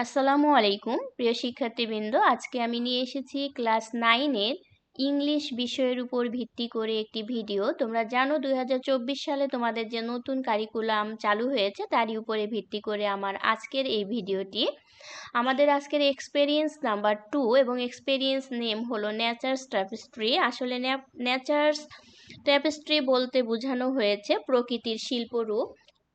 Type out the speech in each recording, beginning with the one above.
আসসালামু আলাইকুম প্রিয় শিক্ষার্থীবৃন্দ, আজকে আমি নিয়ে এসেছি ক্লাস 9-এর ইংলিশ বিষয়ের উপর ভিত্তি করে একটি ভিডিও। তোমরা জানো 2024 সালে তোমাদের যে নতুন কারিকুলাম চালু হয়েছে তারই উপরে ভিত্তি করে আমার আজকের এই ভিডিওটি। আমাদের আজকের এক্সপেরিয়েন্স নাম্বার 2 এবং এক্সপেরিয়েন্স নেম হলো নেচার্স ট্যাপেস্ট্রি। আসলে নেচার্স ট্যাপেস্ট্রি বলতে বোঝানো হয়েছে প্রকৃতির শিল্পরূপ।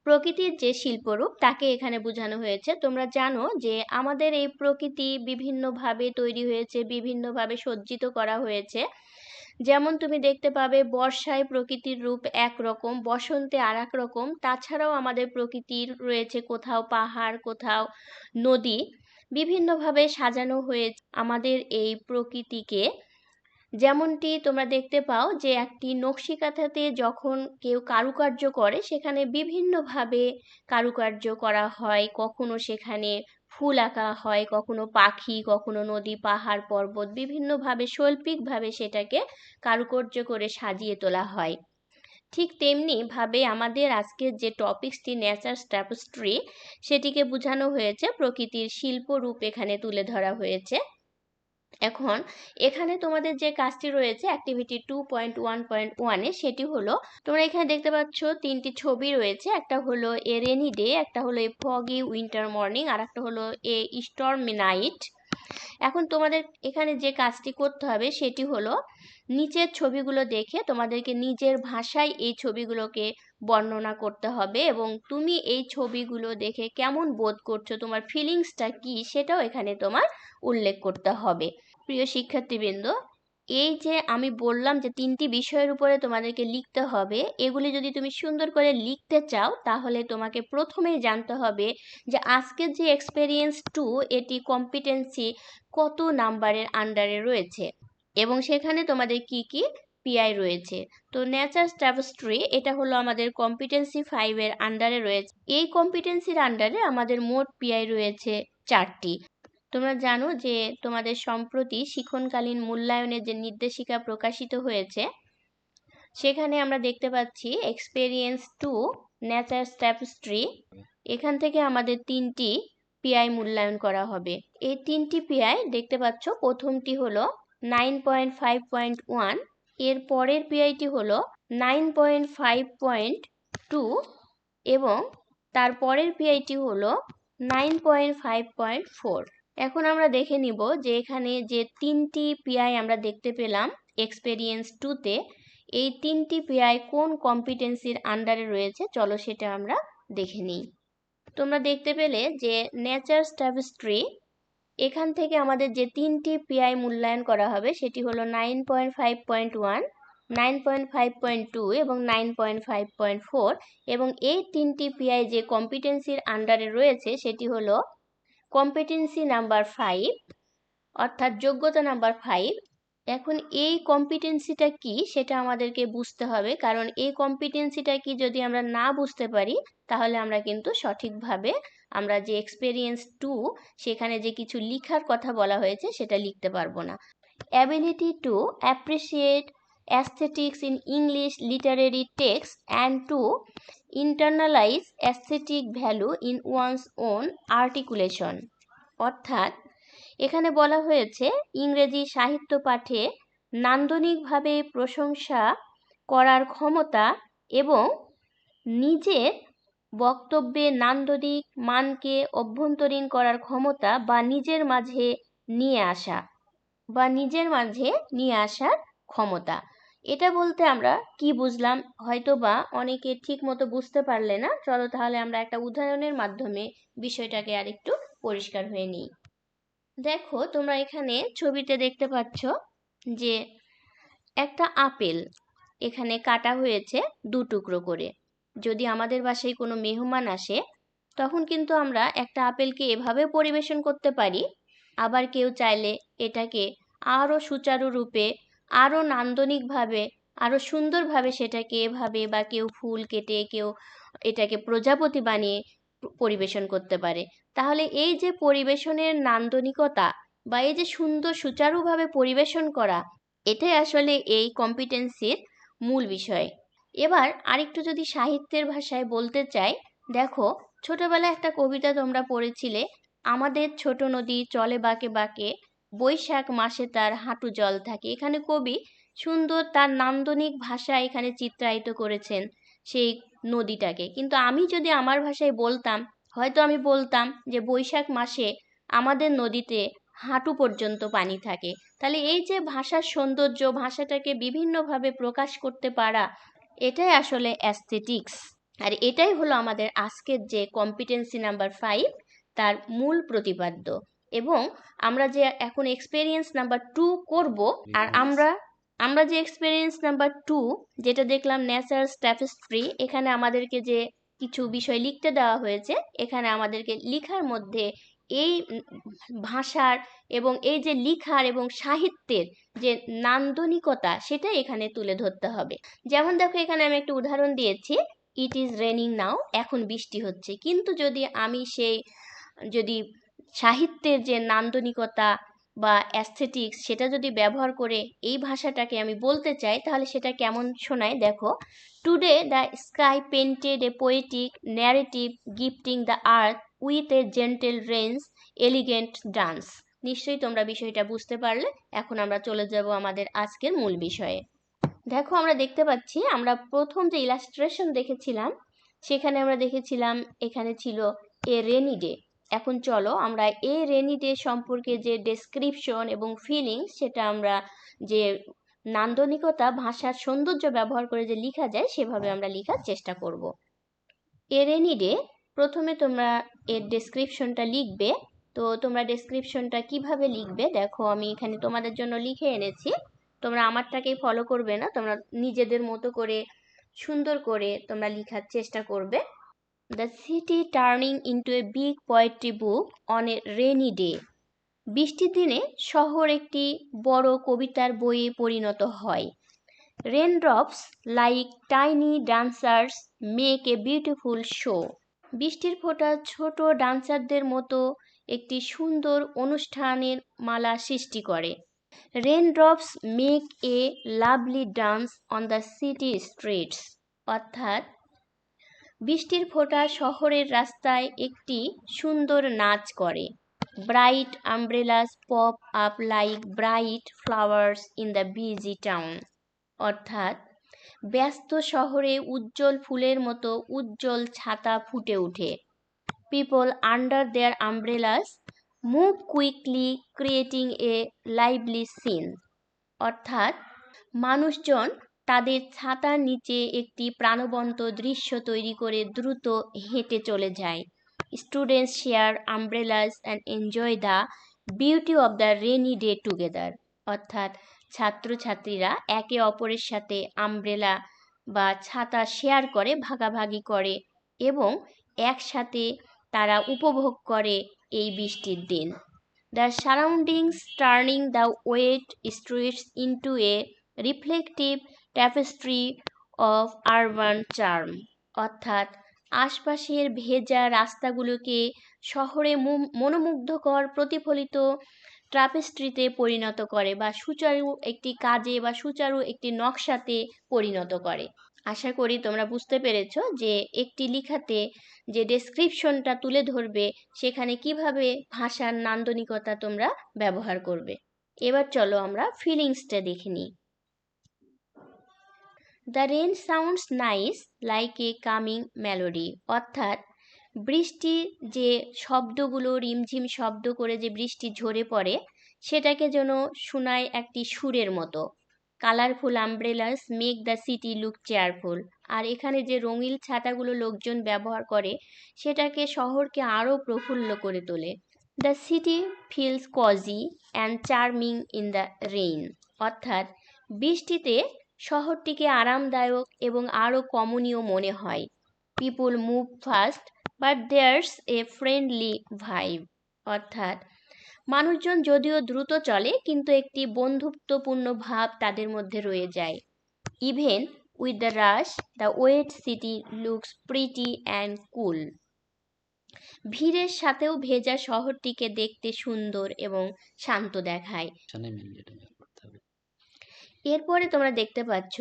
প্রকৃতির যে শিল্পরূপ তাকে এখানে বোঝানো হয়েছে। তোমরা জানো যে আমাদের এই প্রকৃতি বিভিন্নভাবে তৈরি হয়েছে, বিভিন্নভাবে সজ্জিত করা হয়েছে। যেমন তুমি দেখতে পাবে বর্ষায় প্রকৃতির রূপ একরকম, বসন্তে আর এক রকম। তাছাড়াও আমাদের প্রকৃতির রয়েছে কোথাও পাহাড়, কোথাও নদী, বিভিন্নভাবে সাজানো হয়েছে আমাদের এই প্রকৃতিকে। যেমনটি তোমরা দেখতে পাও যে একটি নকশিকাঁথাতে যখন কেউ কারুকার্য করে সেখানে বিভিন্নভাবে কারুকার্য করা হয়। কখনো সেখানে ফুল আঁকা হয়, কখনো পাখি, কখনো নদী, পাহাড়, পর্বত, বিভিন্নভাবে শৈল্পিকভাবে সেটাকে কারুকার্য করে সাজিয়ে তোলা হয়। ঠিক তেমনি ভাবে আমাদের আজকের যে টপিকসটি নেচার্স ট্যাপেস্ট্রি, সেটিকে বোঝানো হয়েছে প্রকৃতির শিল্পরূপ এখানে তুলে ধরা হয়েছে। এখন এখানে তোমাদের যে কাজটি রয়েছে অ্যাক্টিভিটি 2.1.1-এ, সেটি হলো তোমরা এখানে দেখতে পাচ্ছ তিনটি ছবি রয়েছে। একটা হলো এ রেনি ডে, একটা হলো এ ফগি উইন্টার মর্নিং, আর একটা হলো এ স্টর্মি নাইট। এখন তোমাদের এখানে যে কাজটি করতে হবে সেটি হলো নিচের ছবিগুলো দেখে তোমাদেরকে নিজের ভাষায় এই ছবিগুলোকে বর্ণনা করতে হবে এবং তুমি এই ছবিগুলো দেখে কেমন বোধ করছো, তোমার ফিলিংসটা কি, সেটাও এখানে তোমার উল্লেখ করতে হবে। প্রিয় শিক্ষার্থীবৃন্দ, এই যে আমি বললাম যে তিনটি বিষয়ের উপরে তোমাদেরকে লিখতে হবে, এগুলি যদি তুমি সুন্দর করে লিখতে চাও তাহলে তোমাকে প্রথমেই জানতে হবে যে আজকের যে এক্সপেরিয়েন্স 2 এটি কম্পিটেন্সি কত নাম্বারের আন্ডারে রয়েছে এবং সেখানে তোমাদের কি কি পিআই রয়েছে। তো নেচার্স ট্যাপেস্ট্রি এটা হলো আমাদের কম্পিটেন্সি 5-এর আন্ডারে রয়েছে। এই কম্পিটেন্সির আন্ডারে আমাদের মোট পিআই রয়েছে 4টি। তোমরা জানো যে তোমাদের সম্প্রতি শিক্ষণকালীন মূল্যায়নের যে নির্দেশিকা প্রকাশিত হয়েছে সেখানে আমরা দেখতে পাচ্ছি এক্সপেরিয়েন্স 2 নেচার্স ট্যাপেস্ট্রি, এখান থেকে আমাদের 3টি পিআই মূল্যায়ন করা হবে। এই 3টি পিআই দেখতে পাচ্ছ, প্রথমটি হলো 9.5.1, এর পরের পিআইটি হলো 9.5.2 এবং তার পরের পিআইটি হলো 9.5.4। এখন আমরা দেখে নিব যে এখানে যে 3টি পিআই আমরা দেখতে পেলাম এক্সপেরিয়েন্স 2-তে, এই 3টি পিআই কোন কম্পিটেন্সির আন্ডারে রয়েছে চলো সেটা আমরা দেখে নিই। তোমরা দেখতে পেলে যে নেচার্স ট্যাপেস্ট্রি এখান থেকে আমাদের যে 3টি পিআই মূল্যায়ন করা হবে সেটি হলো 9.5.1, 9.5.2 এবং 9.5.4 এবং এই 3টি পিআই যে কম্পিটেন্সির আন্ডারে রয়েছে সেটি হলো কম্পিটেন্সি নাম্বার 5 অর্থাৎ যোগ্যতা নাম্বার 5। এখন এই কম্পিটেন্সিটা কি সেটা আমাদেরকে বুঝতে হবে, কারণ এই কম্পিটেন্সিটা কি যদি আমরা না বুঝতে পারি তাহলে আমরা কিন্তু সঠিকভাবে আমরা যে এক্সপেরিয়েন্স 2 সেখানে যে কিছু লেখার কথা বলা হয়েছে সেটা লিখতে পারবো না। Ability to appreciate aesthetics in English literary text and to internalize aesthetic value in one's own articulation। অর্থাৎ এখানে বলা হয়েছে ইংরেজি সাহিত্য পাঠে নান্দনিকভাবে প্রশংসা করার ক্ষমতা এবং নিজের বক্তব্যে নান্দনিক মানকে অভ্যন্তরীণ করার ক্ষমতা বা নিজের মাঝে নিয়ে আসার ক্ষমতা। এটা বলতে আমরা কি বুঝলাম হয়তো বা অনেকে ঠিক মতো বুঝতে পারলে না। চলো তাহলে আমরা একটা উদাহরণের মাধ্যমে বিষয়টাকে আরেকটু পরিষ্কার হয়ে নিই। দেখো তোমরা এখানে ছবিতে দেখতে পাচ্ছ যে একটা আপেল এখানে কাটা হয়েছে 2 টুকরো করে। যদি আমাদের বাসায় কোনো মেহমান আসে তখন কিন্তু আমরা একটা আপেলকে এভাবে পরিবেশন করতে পারি, আবার কেউ চাইলে এটাকে আরও সুচারুরূপে, আরও নান্দনিকভাবে, আরও সুন্দরভাবে সেটাকে এভাবে, বা কেউ ফুল কেটে, কেউ এটাকে প্রজাপতি বানিয়ে পরিবেশন করতে পারে। তাহলে এই যে পরিবেশনের নান্দনিকতা বা এই যে সুন্দর সুচারুভাবে পরিবেশন করা, এটাই আসলে এই কম্পিটেন্সির মূল বিষয়। এবার আরেকটু যদি সাহিত্যের ভাষায় বলতে চাই, দেখো ছোটবেলায় একটা কবিতা তোমরা পড়েছিলে আমাদের ছোট নদী চলে বাঁকে বাঁকে, বৈশাখ মাসে তার হাঁটু জল থাকে। এখানে কবি সুন্দর তার নান্দনিক ভাষা এখানে চিত্রায়িত করেছেন সেই নদীটাকে। কিন্তু আমি যদি আমার ভাষায় বলতাম, হয়তো আমি বলতাম যে বৈশাখ মাসে আমাদের নদীতে হাঁটু পর্যন্ত পানি থাকে। তাহলে এই যে ভাষার সৌন্দর্য, ভাষাটাকে বিভিন্নভাবে প্রকাশ করতে পারা, এটাই আসলে অ্যাস্থেটিক্স। আর এটাই হলো আমাদের আজকের যে কম্পিটেন্সি নাম্বার 5, তার মূল প্রতিপাদ্য। এবং আমরা যে এখন এক্সপেরিয়েন্স নাম্বার 2 করব, আর আমরা যে এক্সপেরিয়েন্স নাম্বার 2 যেটা দেখলাম ন্যাচারাল ট্যাপেস্ট্রি, এখানে আমাদেরকে যে কিছু বিষয় লিখতে দেওয়া হয়েছে, এখানে আমাদেরকে লিখার মধ্যে এই ভাষার এবং এই যে লিখার এবং সাহিত্যের যে নান্দনিকতা, সেটা এখানে তুলে ধরতে হবে। যেমন দেখো, এখানে আমি একটা উদাহরণ দিয়েছি, ইট ইজ রেনিং নাও, এখন বৃষ্টি হচ্ছে। কিন্তু যদি সাহিত্যের যে নান্দনিকতা বা অ্যাস্থেটিক্স, সেটা যদি ব্যবহার করে এই ভাষাটাকে আমি বলতে চাই, তাহলে সেটা কেমন শোনায় দেখো। Today the sky painted A poetic narrative gifting the earth with a gentle range elegant dance. নিশ্চয়ই তোমরা বিষয়টা বুঝতে পারলে। এখন আমরা চলে যাব আমাদের আজকের মূল বিষয়ে। দেখো, আমরা দেখতে পাচ্ছি, আমরা প্রথম যে ইলাস্ট্রেশন দেখেছিলাম, সেখানে আমরা দেখেছিলাম এখানে ছিল এ রেনি ডে। এখন চলো আমরা এ রেনি ডে সম্পর্কে যে ডেসক্রিপশন এবং ফিলিংস, সেটা আমরা যে নান্দনিকতা, ভাষার সৌন্দর্য ব্যবহার করে যে লেখা যায়, সেভাবে আমরা লেখার চেষ্টা করব। এ রেনি ডে, প্রথমে তোমরা এর ডেসক্রিপশনটা লিখবে। তো তোমরা ডেসক্রিপশনটা কিভাবে লিখবে দেখো, আমি এখানে তোমাদের জন্য লিখে এনেছি। তোমরা আমারটাকেই ফলো করবে না, তোমরা নিজেদের মতো করে সুন্দর করে তোমরা লেখার চেষ্টা করবে। The city turning into a big poetry book on a rainy day. বৃষ্টির দিনে শহর একটি বড় কবিতার বইয়ে পরিণত হয়। Raindrops like tiny dancers make a beautiful show. বৃষ্টির ফোঁটা ছোট ডান্সারদের মতো একটি সুন্দর অনুষ্ঠানের মালা সৃষ্টি করে। Raindrops make a lovely dance on the city streets. অর্থাৎ বৃষ্টির ফোঁটা শহরের রাস্তায় একটি সুন্দর নাচ করে। Bright umbrellas pop up like bright flowers in the busy town. অর্থাৎ ব্যস্ত শহরে উজ্জ্বল ফুলের মতো উজ্জ্বল ছাতা ফুটে ওঠে। People under their umbrellas move quickly creating a lively scene. অর্থাৎ মানুষজন তাদের ছাতার নিচে একটি প্রাণবন্ত দৃশ্য তৈরি করে দ্রুত হেঁটে চলে যায়। Students share umbrellas and enjoy the beauty of the rainy day together. অর্থাৎ ছাত্রছাত্রীরা একে অপরের সাথে আমব্রেলা বা ছাতা শেয়ার করে, ভাগাভাগি করে এবং একসাথে তারা উপভোগ করে এই বৃষ্টির দিন। The surroundings turning the wet streets into a reflective tapestry of urban charm. অর্থাৎ আশপাশের ভেজা রাস্তাগুলোকে শহরে মনোমুগ্ধকর প্রতিফলিত ট্রাপেস্ট্রিতে পরিণত করে, বা সুচারু একটি কাজে বা সুচারু একটি নকশাতে পরিণত করে। আশা করি তোমরা বুঝতে পেরেছো যে একটি লেখাতে যে ডেসক্রিপশনটা তুলে ধরবে, সেখানে কিভাবে ভাষার নান্দনিকতা তোমরা ব্যবহার করবে। এবার চলো আমরা ফিলিংসটা দেখে নিই। The rain sounds nice like a coming melody. অর্থাৎ বৃষ্টির যে শব্দগুলো, রিমঝিম শব্দ করে যে বৃষ্টি ঝরে পড়ে, সেটাকে যেন শোনায় একটি সুরের মতো। Colourful umbrellas make the city look cheerful. আর এখানে যে রঙিন ছাতাগুলো লোকজন ব্যবহার করে, সেটাকে শহরকে আরও প্রফুল্ল করে তোলে। The city feels cosy and charming in the rain. অর্থাৎ বৃষ্টিতে শহরটিকে আরামদায়ক এবং আরও কমনীয় মনে হয়। People move fast but there's a friendly vibe. অর্থাৎ মানুষজন যদিও দ্রুত চলে, কিন্তু একটি বন্ধুত্বপূর্ণ ভাব তাদের মধ্যে রয়ে যায়। Even with the rush the wet city looks pretty and cool. ভিড়ের সাথেও ভেজা শহরটিকে দেখতে সুন্দর এবং শান্ত দেখায়। এরপরে তোমরা দেখতে পাচ্ছ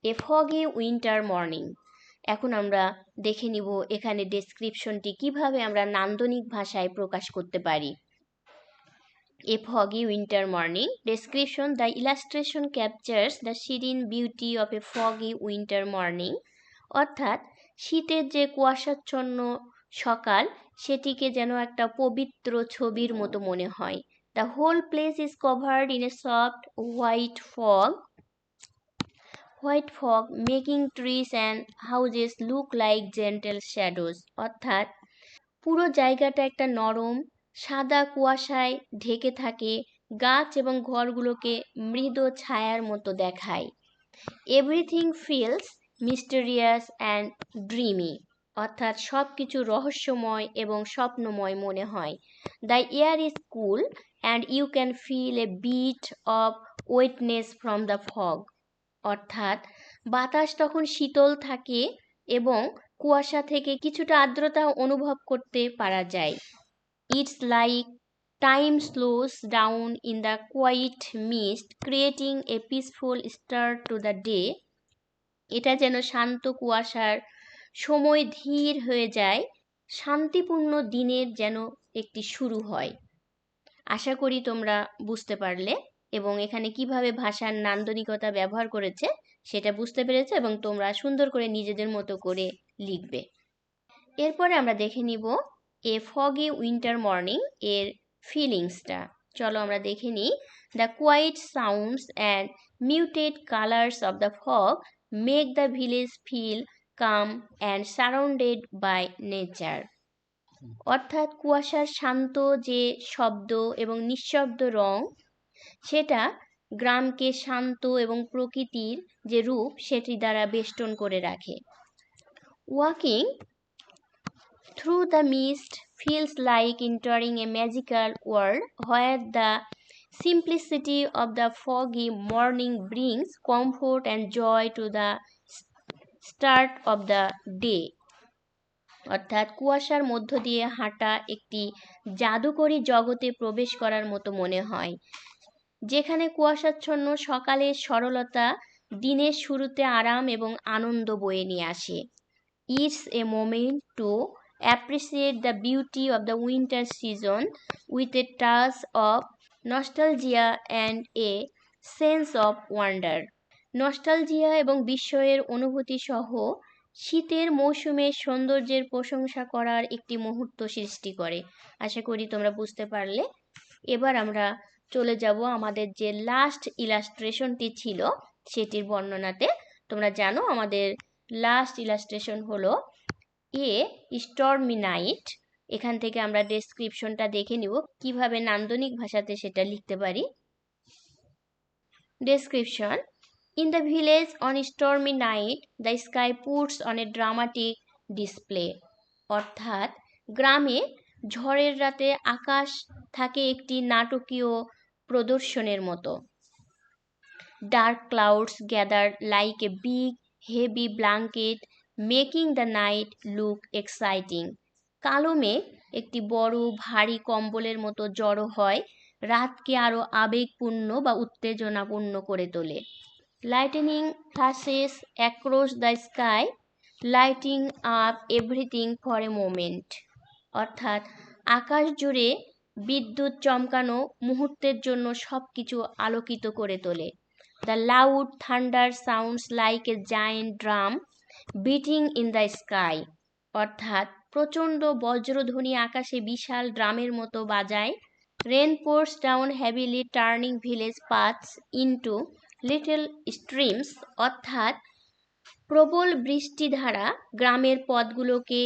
এ ফগি উইন্টার মর্নিং। এখন আমরা দেখে নিব এখানে ডেসক্রিপশনটি কিভাবে আমরা নান্দনিক ভাষায় প্রকাশ করতে পারি। A foggy winter morning. Description: The illustration captures the serene beauty of a foggy winter morning. অর্থাৎ শীতের যে কুয়াশাচ্ছন্ন সকাল সেটিকে যেন একটা পবিত্র ছবির মতো মনে হয়। The whole place is covered in a soft white fog making trees and houses look like gentle shadows. অর্থাৎ পুরো জায়গাটা একটা নরম সাদা কুয়াশায় ঢেকে থাকে, গাছ এবং ঘরগুলোকে মৃদু ছায়ার মতো দেখায়। Everything feels mysterious and dreamy, অর্থাৎ সব কিছু রহস্যময় এবং স্বপ্নময় মনে হয়। The air is cool and you can feel a bit of wetness from the fog, অর্থাৎ বাতাস তখন শীতল থাকে এবং কুয়াশা থেকে কিছুটা আর্দ্রতা অনুভব করতে পারা যায়। It's like time slows down in the quiet mist creating a peaceful start to the day. এটা যেন শান্ত কুয়াশার সময় ধীর হয়ে যায়, শান্তিপূর্ণ দিনের যেন একটি শুরু হয়। আশা করি তোমরা বুঝতে পারলে এবং এখানে কিভাবে ভাষার নান্দনিকতা ব্যবহার করেছে সেটা বুঝতে পেরেছে এবং তোমরা সুন্দর করে নিজেদের মতো করে লিখবে। এরপরে আমরা দেখে নিব এ ফগি উইন্টার মর্নিং এর ফিলিংসটা। চলো আমরা দেখে নিই। The quiet sounds and muted colours of the fog make the village feel calm and surrounded by nature. অর্থাৎ কুয়াশার শান্ত যে শব্দ এবং নিঃশব্দ রং সেটা গ্রামকে শান্ত এবং প্রকৃতির যে রূপ সেটি দ্বারা বেষ্টন করে রাখে। Walking through the mist feels like entering a magical world where the simplicity of the foggy morning brings comfort and joy to the start of the day. অর্থাৎ কুয়াশার মধ্য দিয়ে হাঁটা একটি জাদুকরী জগতে প্রবেশ করার মতো মনে হয়, যেখানে কুয়াশাচ্ছন্ন সকালের সরলতা দিনের শুরুতে আরাম এবং আনন্দ বয়ে নিয়ে আসে। It's a moment to appreciate the beauty of the winter season with a touch of nostalgia and a sense of wonder. Nostalgia এবং বিস্ময়ের অনুভূতি সহ শীতের মৌসুমের সৌন্দর্যের প্রশংসা করার একটি মুহূর্ত সৃষ্টি করে। আশা করি তোমরা বুঝতে পারলে। এবার আমরা চলে যাব আমাদের যে লাস্ট ইলাস্ট্রেশনটি ছিল সেটির বর্ণনাতে। তোমরা জানো আমাদের লাস্ট ইলাস্ট্রেশন হলো এ স্টর্মি নাইট। এখান থেকে আমরা ডেসক্রিপশনটা দেখে নিব কিভাবে নান্দনিক ভাষাতে সেটা লিখতে পারি। Description: In the village on a stormy night, the sky puts on a dramatic display. অর্থাৎ গ্রামে ঝড়ের রাতে আকাশ থাকে একটি নাটকীয় প্রদর্শনের মতো। Dark clouds gather like a big heavy blanket, making the night look exciting. কালো মেঘ একটি বড় ভারী কম্বলের মতো জড়ো হয়, রাতকে আরো আবেগপূর্ণ বা উত্তেজনাপূর্ণ করে তোলে। Lightning flashes across the sky, lighting up everything for a moment. অর্থাৎ আকাশ জুড়ে বিদ্যুৎ চমকানো মুহূর্তের জন্য সবকিছু আলোকিত করে তোলে। The loud thunder sounds like a giant drum beating in the sky. অর্থাৎ প্রচণ্ড বজ্রধ্বনি আকাশে বিশাল ড্রামের মতো বাজায়। Rain pours down heavily, turning village paths into little streams. অর্থাৎ প্রবল বৃষ্টিধারা গ্রামের পথগুলোকে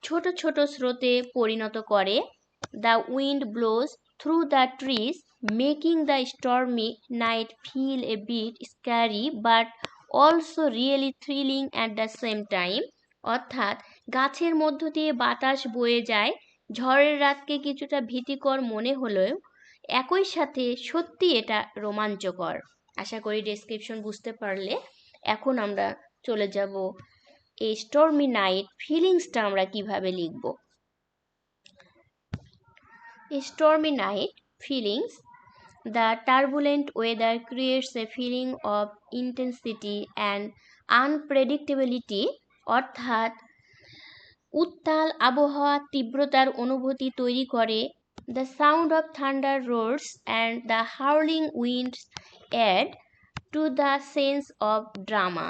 ছোট ছোট স্রোতে পরিণত করে। The wind blows through the trees, making the stormy night feel a bit scary but also really thrilling at the same time. অর্থাৎ গাছের মধ্য দিয়ে বাতাস বয়ে যায়, ঝড়ের রাতকে কিছুটা ভীতিকর মনে হলেও একই সাথে সত্যি এটা রোমাঞ্চকর। আশা করি ডেসক্রিপশন বুঝতে পারলে। এখন আমরা চলে যাব এই স্টর্মি নাইট ফিলিংসটা আমরা কিভাবে লিখব। Stormy night feelings: The turbulent weather creates a feeling of intensity and unpredictability. অর্থাৎ উত্তাল আবহাওয়া তীব্রতার অনুভূতি তৈরি করে। The sound of thunder rolls and the howling winds add to the sense of drama.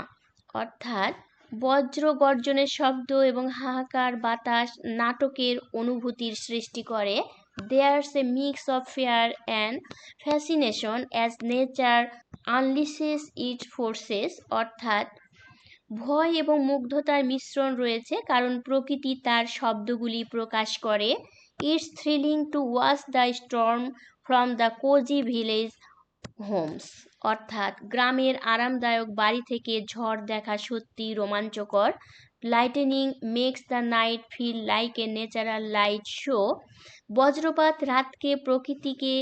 অর্থাৎ বজ্র গর্জনের শব্দ এবং হাহাকার বাতাস নাটকের অনুভূতির সৃষ্টি করে। There's a mix of fear and fascination as nature unleashes it forces. অর্থাৎ ভয় এবং মুগ্ধতার মিশ্রণ রয়েছে, কারণ প্রকৃতি তার শব্দগুলি প্রকাশ করে। It's thrilling to watch the storm from the cosy village homes. অর্থাৎ গ্রামের আরামদায়ক বাড়ি থেকে ঝড় দেখা সত্যি রোমাঞ্চকর। Lightning makes the night feel like a natural light show. বজ্রপাত রাতকে প্রকৃতিকে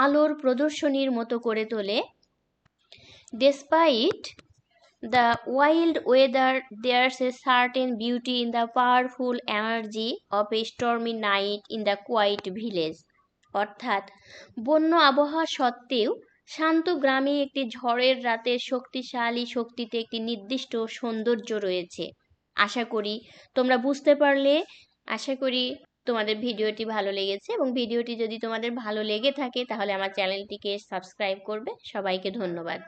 আলোর প্রদর্শনীর মতো করে তোলে। Despite the wild weather, there's a certain beauty in the powerful energy of a stormy night in the quiet village. অর্থাৎ বন্য আবহাওয়া সত্ত্বেও শান্ত গ্রামে একটি ঝড়ের রাতের শক্তিশালী শক্তিতে একটি নির্দিষ্ট সৌন্দর্য রয়েছে। আশা করি তোমরা বুঝতে পারলে। আশা করি তোমাদের ভিডিওটি ভালো লেগেছে, এবং ভিডিওটি যদি তোমাদের ভালো লেগে থাকে তাহলে আমার চ্যানেলটিকে সাবস্ক্রাইব করবে। সবাইকে ধন্যবাদ।